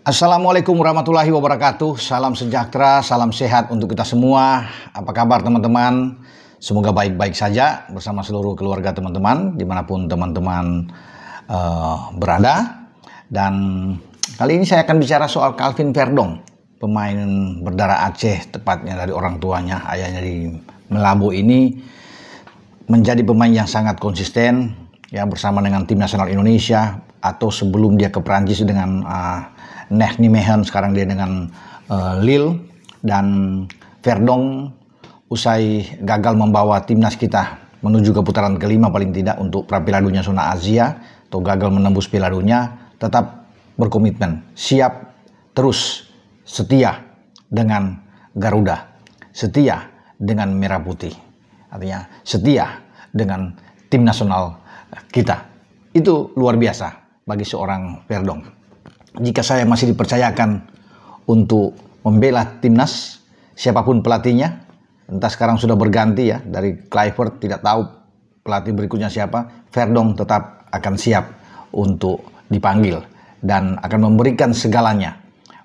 Assalamualaikum warahmatullahi wabarakatuh. Salam sejahtera, salam sehat untuk kita semua. Apa kabar teman-teman? Semoga baik-baik saja bersama seluruh keluarga teman-teman dimanapun teman-teman berada. Dan kali ini saya akan bicara soal Calvin Verdong, pemain berdarah Aceh, tepatnya dari orang tuanya, ayahnya di Melabu ini, menjadi pemain yang sangat konsisten ya bersama dengan tim nasional Indonesia, atau sebelum dia ke Prancis dengan Nijmegen, sekarang dia dengan Lille. Dan Verdong usai gagal membawa timnas kita menuju ke putaran kelima paling tidak untuk Piala Dunia zona Asia, atau gagal menembus Piala Dunia, tetap berkomitmen, siap terus, setia dengan Garuda, setia dengan Merah Putih, artinya setia dengan tim nasional kita. Itu luar biasa bagi seorang Verdong. Jika saya masih dipercayakan untuk membela timnas, siapapun pelatihnya, entah sekarang sudah berganti ya, dari Kluivert, tidak tahu pelatih berikutnya siapa, Verdong tetap akan siap untuk dipanggil dan akan memberikan segalanya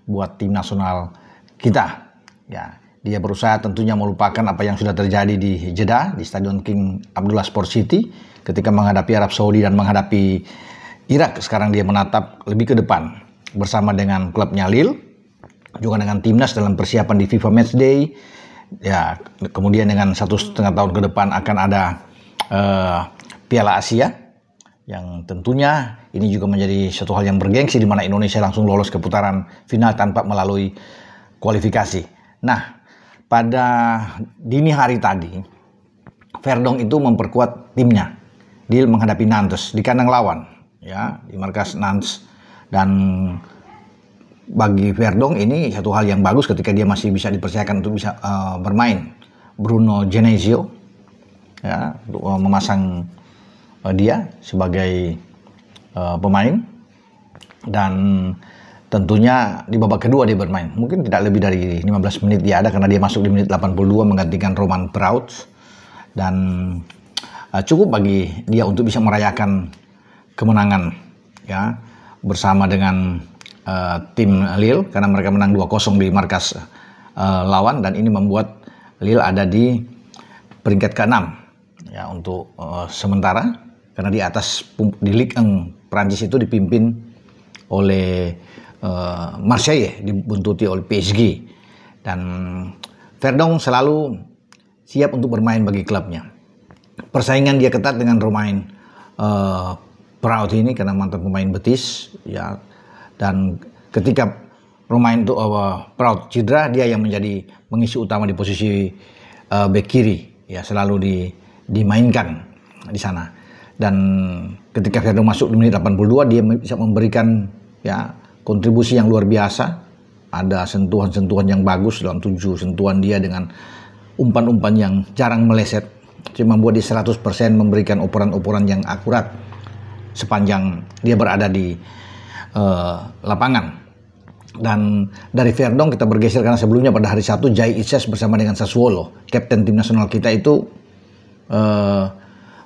buat tim nasional kita. Ya, dia berusaha tentunya melupakan apa yang sudah terjadi di Jeddah, di Stadion King Abdullah Sport City, ketika menghadapi Arab Saudi dan menghadapi Irak. Sekarang dia menatap lebih ke depan bersama dengan klubnya Lille, juga dengan timnas dalam persiapan di FIFA Matchday. Ya, kemudian dengan 1,5 tahun ke depan akan ada Piala Asia, yang tentunya ini juga menjadi suatu hal yang bergengsi, di mana Indonesia langsung lolos ke putaran final tanpa melalui kualifikasi. Nah, pada dini hari tadi, Verdong itu memperkuat timnya. Dia menghadapi Nantes di kandang lawan, ya, di markas Nantes. Dan bagi Verdong ini satu hal yang bagus ketika dia masih bisa dipercayakan untuk bisa bermain Bruno Genesio, ya, untuk memasang dia sebagai pemain. Dan tentunya di babak kedua dia bermain, mungkin tidak lebih dari 15 menit dia ada, karena dia masuk di menit 82 menggantikan Romain Prauts. Dan cukup bagi dia untuk bisa merayakan kemenangan ya bersama dengan tim Lille, karena mereka menang 2-0 di markas lawan, dan ini membuat Lille ada di peringkat ke-6 ya untuk sementara, karena di atas di Ligue 1 Prancis itu dipimpin oleh Marseille, dibuntuti oleh PSG. Dan Verdong selalu siap untuk bermain bagi klubnya. Persaingan dia ketat dengan Romain Prauts ini, karena mantan pemain Betis ya. Dan ketika Romain itu Prauts cedera, dia yang menjadi pengisi utama di posisi bek kiri ya, selalu dimainkan di sana. Dan ketika Verdong masuk di menit 82, dia bisa memberikan ya kontribusi yang luar biasa. Ada sentuhan-sentuhan yang bagus, dalam 7 sentuhan dia dengan umpan-umpan yang jarang meleset, cuma membuat dia 100% memberikan operan-operan yang akurat sepanjang dia berada di lapangan. Dan dari Verdong kita bergeser, karena sebelumnya pada hari Sabtu Jai Ises bersama dengan Sassuolo, kapten tim nasional kita itu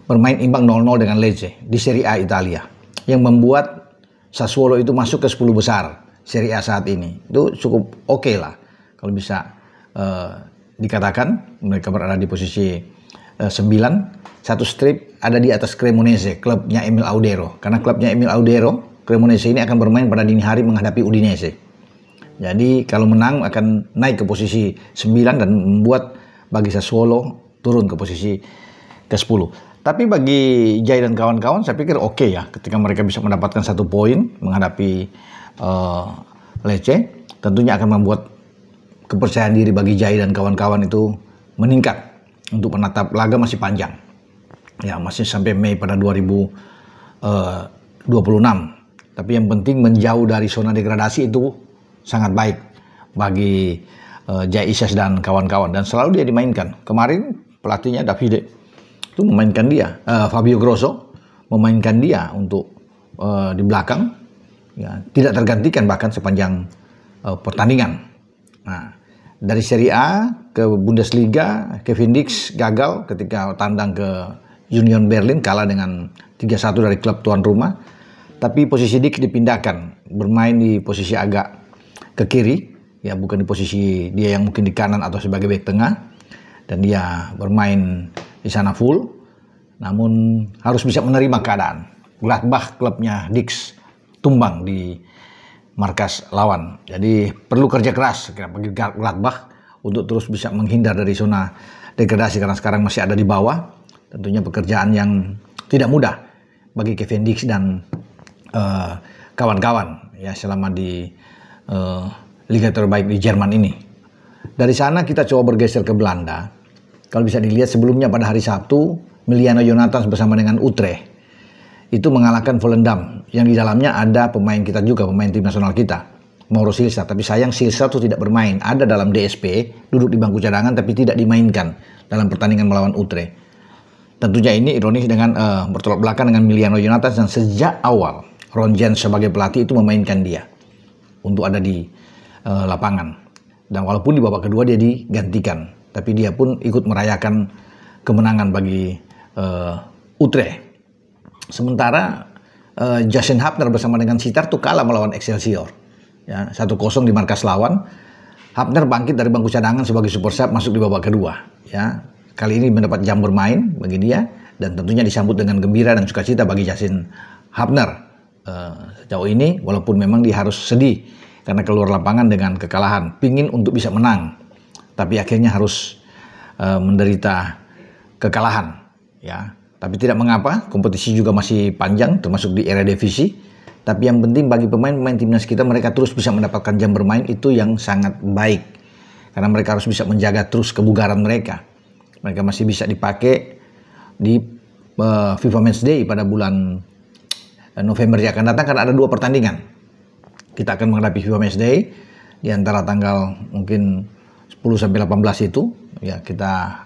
bermain imbang 0-0 dengan Lecce di Serie A Italia, yang membuat Sassuolo itu masuk ke 10 besar Serie A saat ini. Itu cukup oke lah kalau bisa dikatakan. Mereka berada di posisi 9, satu strip ada di atas Cremonese, klubnya Emil Audero. Karena klubnya Emil Audero, Cremonese ini akan bermain pada dini hari menghadapi Udinese. Jadi kalau menang akan naik ke posisi 9 dan membuat bagi Sassuolo turun ke posisi ke-10. Tapi bagi Jai dan kawan-kawan saya pikir oke ya, ketika mereka bisa mendapatkan 1 poin menghadapi Lecce, tentunya akan membuat kepercayaan diri bagi Jai dan kawan-kawan itu meningkat untuk menatap laga masih panjang. Ya, masih sampai Mei pada 2026. Tapi yang penting menjauh dari zona degradasi itu sangat baik bagi Jai Ises dan kawan-kawan, dan selalu dia dimainkan. Kemarin pelatihnya Davide itu memainkan dia, Fabio Grosso memainkan dia untuk di belakang, ya, tidak tergantikan bahkan sepanjang pertandingan. Nah, dari Serie A ke Bundesliga, Kevin Dix gagal ketika tandang ke Union Berlin, kalah dengan 3-1 dari klub tuan rumah. Tapi posisi Dix dipindahkan, bermain di posisi agak ke kiri, ya bukan di posisi dia yang mungkin di kanan atau sebagai bek tengah, dan dia bermain di sana full, namun harus bisa menerima keadaan. Gladbach, klubnya Dix, tumbang di markas lawan. Jadi perlu kerja keras bagi Gladbach untuk terus bisa menghindar dari zona degradasi karena sekarang masih ada di bawah. Tentunya pekerjaan yang tidak mudah bagi Kevin Dix dan kawan-kawan ya selama di liga terbaik di Jerman ini. Dari sana kita coba bergeser ke Belanda. Kalau bisa dilihat sebelumnya pada hari Sabtu, Miliano Jonathans bersama dengan Utrecht itu mengalahkan Volendam yang di dalamnya ada pemain kita juga, pemain tim nasional kita, Mauro Silsa. Tapi sayang Silsa itu tidak bermain, ada dalam DSP, duduk di bangku cadangan tapi tidak dimainkan dalam pertandingan melawan Utrecht. Tentunya ini ironis dengan bertolak belakang dengan Miliano Jonathans yang sejak awal Ron Jens sebagai pelatih itu memainkan dia untuk ada di lapangan. Dan walaupun di babak kedua dia digantikan, tapi dia pun ikut merayakan kemenangan bagi Utrecht. Sementara Jason Hapner bersama dengan Sittard tuh kalah melawan Excelsior. Ya, 1-0 di markas lawan. Hapner bangkit dari bangku cadangan sebagai super sub masuk di babak kedua. Ya, kali ini mendapat jam bermain bagi dia dan tentunya disambut dengan gembira dan sukacita bagi Jason Hapner. Sejauh ini walaupun memang dia harus sedih karena keluar lapangan dengan kekalahan, pingin untuk bisa menang, tapi akhirnya harus menderita kekalahan. Ya, tapi tidak mengapa, kompetisi juga masih panjang, termasuk di Eredivisie. Tapi yang penting bagi pemain-pemain timnas kita, mereka terus bisa mendapatkan jam bermain itu yang sangat baik, karena mereka harus bisa menjaga terus kebugaran mereka. Mereka masih bisa dipakai di FIFA Match Day pada bulan November yang akan datang, karena ada 2 pertandingan. Kita akan menghadapi FIFA Match Day di antara tanggal mungkin 10 sampai 18 itu, ya kita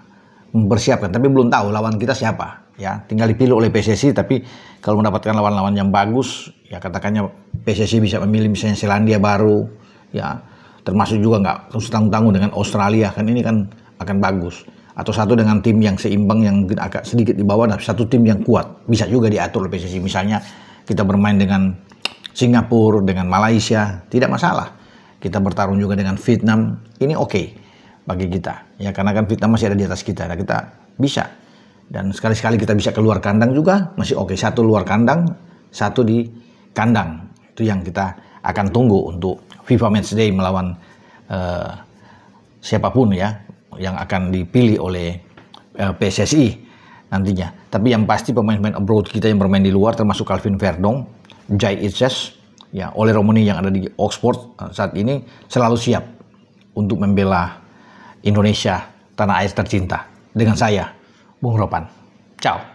mempersiapkan, tapi belum tahu lawan kita siapa, ya tinggal dipilih oleh PSSI. Tapi kalau mendapatkan lawan-lawan yang bagus, ya katakannya PSSI bisa memilih misalnya Selandia Baru, ya termasuk juga nggak terus tanggung-tanggung dengan Australia, kan ini kan akan bagus. Atau satu dengan tim yang seimbang yang mungkin agak sedikit di bawah, dan satu tim yang kuat bisa juga diatur oleh PSSI. Misalnya kita bermain dengan Singapura, dengan Malaysia, tidak masalah. Kita bertarung juga dengan Vietnam, ini oke bagi kita. Ya karena kan Vietnam masih ada di atas kita, nah, kita bisa. Dan sekali-sekali kita bisa keluar kandang juga, masih oke. 1 luar kandang, 1 di kandang. Itu yang kita akan tunggu untuk FIFA Match Day melawan siapapun ya, yang akan dipilih oleh PSSI nantinya. Tapi yang pasti pemain-pemain abroad kita yang bermain di luar, termasuk Calvin Verdong, Jai Itses, ya, Ole Romani yang ada di Oxford saat ini selalu siap untuk membela Indonesia, tanah air tercinta. Dengan saya, Bung Ropan. Ciao.